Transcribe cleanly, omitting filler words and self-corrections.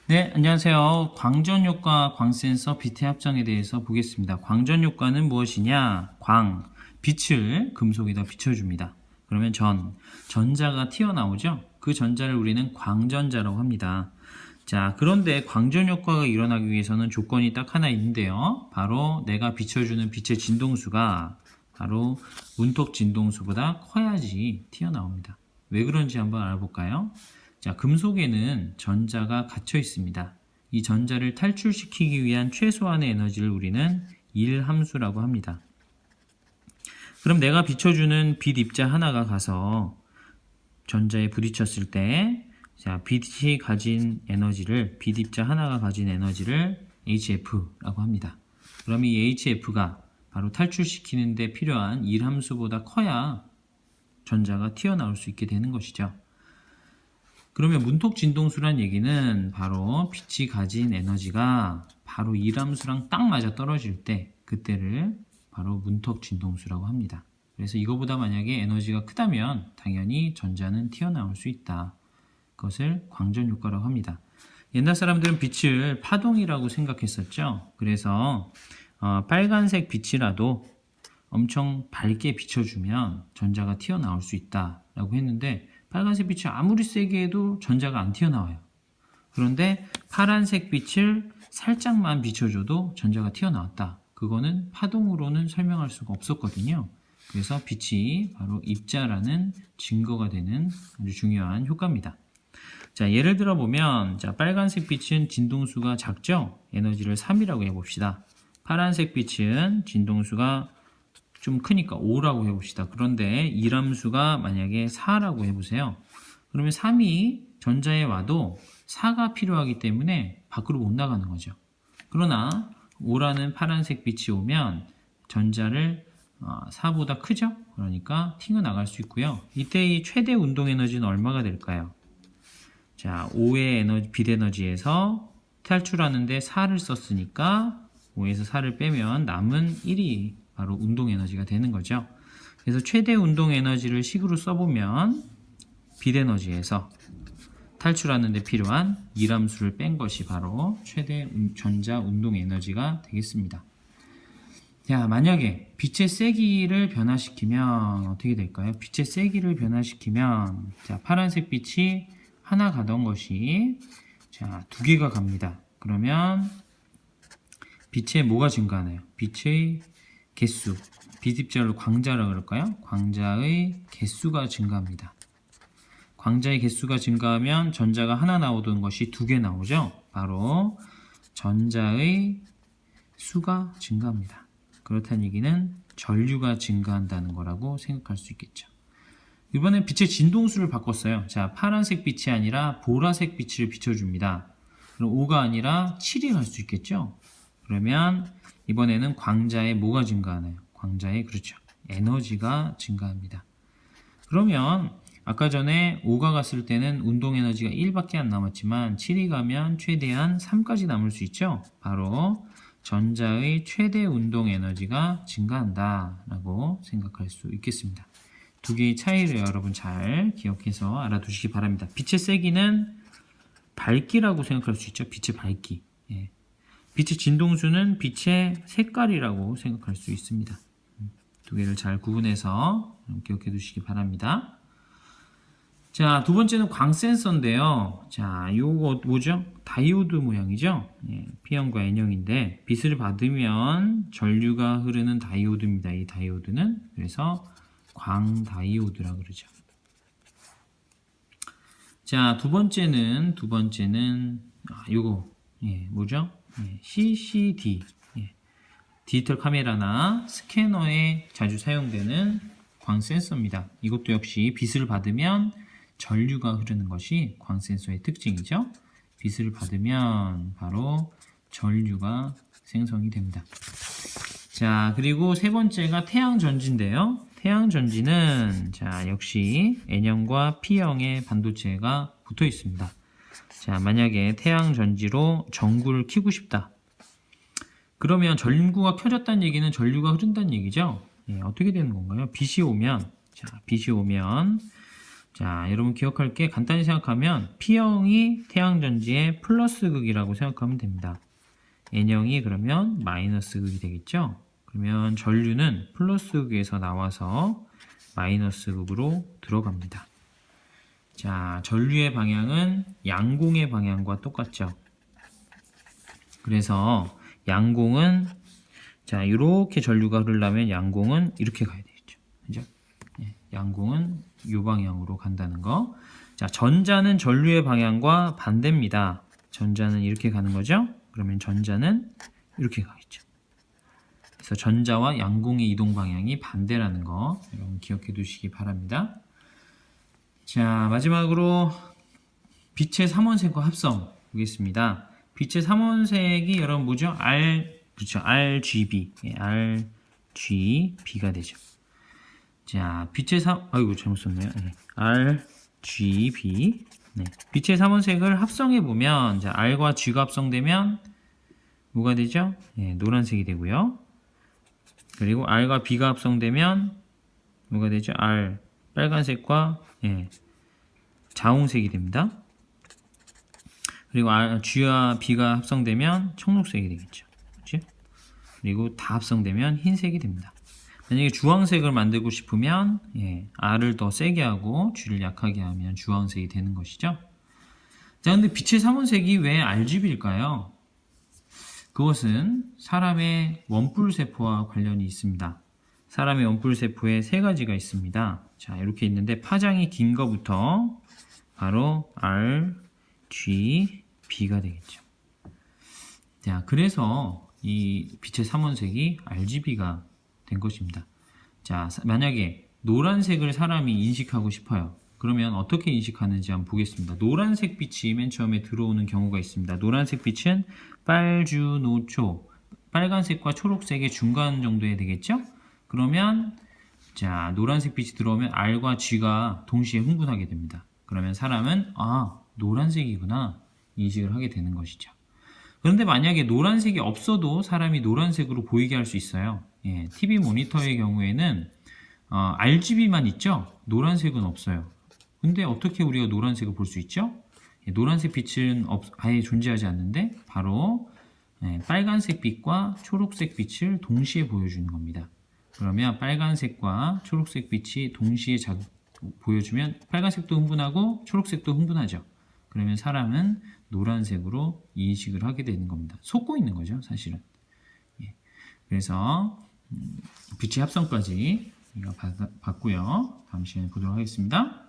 네, 안녕하세요. 광전효과, 광센서, 빛의 합성에 대해서 보겠습니다. 광전효과는 무엇이냐? 빛을 금속에다 비춰줍니다. 그러면 전자가 튀어나오죠? 그 전자를 우리는 광전자라고 합니다. 자, 그런데 광전효과가 일어나기 위해서는 조건이 딱 하나 있는데요. 바로 내가 비춰주는 빛의 진동수가 바로 문톡 진동수보다 커야지 튀어나옵니다. 왜 그런지 한번 알아볼까요? 자, 금속에는 전자가 갇혀 있습니다. 이 전자를 탈출시키기 위한 최소한의 에너지를 우리는 1함수라고 합니다. 그럼 내가 비춰주는 빛 입자 하나가 가서 전자에 부딪혔을 때, 자, 빛이 가진 에너지를, 빛 입자 하나가 가진 에너지를 HF라고 합니다. 그럼 이 HF가 바로 탈출시키는 데 필요한 1함수보다 커야 전자가 튀어나올 수 있게 되는 것이죠. 그러면 문톡 진동수란 얘기는 바로 빛이 가진 에너지가 바로 1함수랑 딱 맞아 떨어질 때 그때를 바로 문톡 진동수라고 합니다. 그래서 이거보다 만약에 에너지가 크다면 당연히 전자는 튀어나올 수 있다. 그것을 광전 효과라고 합니다. 옛날 사람들은 빛을 파동이라고 생각했었죠. 그래서 빨간색 빛이라도 엄청 밝게 비춰주면 전자가 튀어나올 수 있다라고 했는데 빨간색 빛이 아무리 세게 해도 전자가 안 튀어나와요. 그런데 파란색 빛을 살짝만 비춰줘도 전자가 튀어나왔다. 그거는 파동으로는 설명할 수가 없었거든요. 그래서 빛이 바로 입자라는 증거가 되는 아주 중요한 효과입니다. 자, 예를 들어 보면 자, 빨간색 빛은 진동수가 작죠? 에너지를 3이라고 해봅시다. 파란색 빛은 진동수가 좀 크니까 5라고 해봅시다. 그런데 1함수가 만약에 4라고 해보세요. 그러면 3이 전자에 와도 4가 필요하기 때문에 밖으로 못 나가는 거죠. 그러나 5라는 파란색 빛이 오면 전자를 4보다 크죠? 그러니까 튕어나갈 수 있고요. 이때 이 최대 운동 에너지는 얼마가 될까요? 자, 5의 에너지, 빛 에너지에서 탈출하는데 4를 썼으니까 5에서 4를 빼면 남은 1이 바로 운동 에너지가 되는 거죠. 그래서 최대 운동 에너지를 식으로 써보면 빛 에너지에서 탈출하는 데 필요한 1함수를 뺀 것이 바로 최대 전자 운동 에너지가 되겠습니다. 자, 만약에 빛의 세기를 변화시키면 어떻게 될까요? 빛의 세기를 변화시키면 자, 파란색 빛이 하나 가던 것이 자, 2개가 갑니다. 그러면 빛의 뭐가 증가하나요? 빛의 개수, 빛 입자를 광자라고 그럴까요? 광자의 개수가 증가합니다. 광자의 개수가 증가하면 전자가 하나 나오던 것이 2개 나오죠? 바로 전자의 수가 증가합니다. 그렇다는 얘기는 전류가 증가한다는 거라고 생각할 수 있겠죠. 이번엔 빛의 진동수를 바꿨어요. 자, 파란색 빛이 아니라 보라색 빛을 비춰줍니다. 그럼 5가 아니라 7이 갈 수 있겠죠? 그러면 이번에는 광자의 뭐가 증가하나요? 광자의 그렇죠. 에너지가 증가합니다. 그러면 아까 전에 5가 갔을 때는 운동 에너지가 1밖에 안 남았지만 7이 가면 최대한 3까지 남을 수 있죠. 바로 전자의 최대 운동 에너지가 증가한다라고 생각할 수 있겠습니다. 두 개의 차이를 여러분 잘 기억해서 알아두시기 바랍니다. 빛의 세기는 밝기라고 생각할 수 있죠. 빛의 밝기. 예. 빛의 진동수는 빛의 색깔이라고 생각할 수 있습니다. 두 개를 잘 구분해서 기억해 두시기 바랍니다. 자, 두 번째는 광센서인데요. 자, 요거 뭐죠? 다이오드 모양이죠? 예, P형과 N형인데 빛을 받으면 전류가 흐르는 다이오드입니다. 이 다이오드는. 그래서 광다이오드라 그러죠. 자, 두 번째는 요거 예, 뭐죠? 예, CCD 예, 디지털 카메라나 스캐너에 자주 사용되는 광센서입니다. 이것도 역시 빛을 받으면 전류가 흐르는 것이 광센서의 특징이죠. 빛을 받으면 바로 전류가 생성이 됩니다. 자, 그리고 세 번째가 태양전지인데요. 태양전지는 자, 역시 N형과 P형의 반도체가 붙어 있습니다. 자, 만약에 태양전지로 전구를 켜고 싶다. 그러면 전구가 켜졌다는 얘기는 전류가 흐른다는 얘기죠. 예, 어떻게 되는 건가요? 빛이 오면 자, 여러분 기억할 게 간단히 생각하면 P형이 태양전지의 플러스 극이라고 생각하면 됩니다. N형이 그러면 마이너스 극이 되겠죠? 그러면 전류는 플러스 극에서 나와서 마이너스 극으로 들어갑니다. 자, 전류의 방향은 양공의 방향과 똑같죠? 그래서 양공은 자, 이렇게 전류가 흐르려면 양공은 이렇게 가야 되겠죠. 그죠? 양공은 이 방향으로 간다는 거. 자, 전자는 전류의 방향과 반대입니다. 전자는 이렇게 가는 거죠. 그러면 전자는 이렇게 가겠죠. 그래서 전자와 양공의 이동 방향이 반대라는 거 여러분 기억해 두시기 바랍니다. 자, 마지막으로 빛의 삼원색과 합성 보겠습니다. 빛의 삼원색이 여러분 뭐죠? 그렇죠. RGB. RGB가 되죠. 자, 아이고, 잘못 썼네요. RGB. 네. 빛의 삼원색을 합성해 보면, 자, R과 G가 합성되면, 뭐가 되죠? 노란색이 되고요. 그리고 R과 B가 합성되면, 뭐가 되죠? R, 빨간색과, 자홍색이 됩니다. 그리고 G와 B가 합성되면, 청록색이 되겠죠. 그렇지? 그리고 다 합성되면 흰색이 됩니다. 만약에 주황색을 만들고 싶으면 R을 더 세게 하고 G를 약하게 하면 주황색이 되는 것이죠. 자, 근데 빛의 삼원색이 왜 RGB일까요? 그것은 사람의 원뿔세포와 관련이 있습니다. 사람의 원뿔세포에 세 가지가 있습니다. 자, 이렇게 있는데 파장이 긴 거부터 바로 RGB가 되겠죠. 자, 그래서 이 빛의 삼원색이 RGB가 된 것입니다. 자, 만약에 노란색을 사람이 인식하고 싶어요. 그러면 어떻게 인식하는지 한번 보겠습니다. 노란색 빛이 맨 처음에 들어오는 경우가 있습니다. 노란색 빛은 빨주노초, 빨간색과 초록색의 중간 정도에 되겠죠? 그러면 자, 노란색 빛이 들어오면 R과 G가 동시에 흥분하게 됩니다. 그러면 사람은 노란색이구나 인식을 하게 되는 것이죠. 그런데 만약에 노란색이 없어도 사람이 노란색으로 보이게 할 수 있어요. TV 모니터의 경우에는 RGB만 있죠? 노란색은 없어요. 근데 어떻게 우리가 노란색을 볼 수 있죠? 노란색 빛은 아예 존재하지 않는데 바로 빨간색 빛과 초록색 빛을 동시에 보여주는 겁니다. 그러면 빨간색과 초록색 빛이 동시에 보여주면 빨간색도 흥분하고 초록색도 흥분하죠. 그러면 사람은 노란색으로 인식을 하게 되는 겁니다. 속고 있는 거죠, 사실은. 그래서 빛의 합성까지 우리가 봤고요. 다음 시간에 보도록 하겠습니다.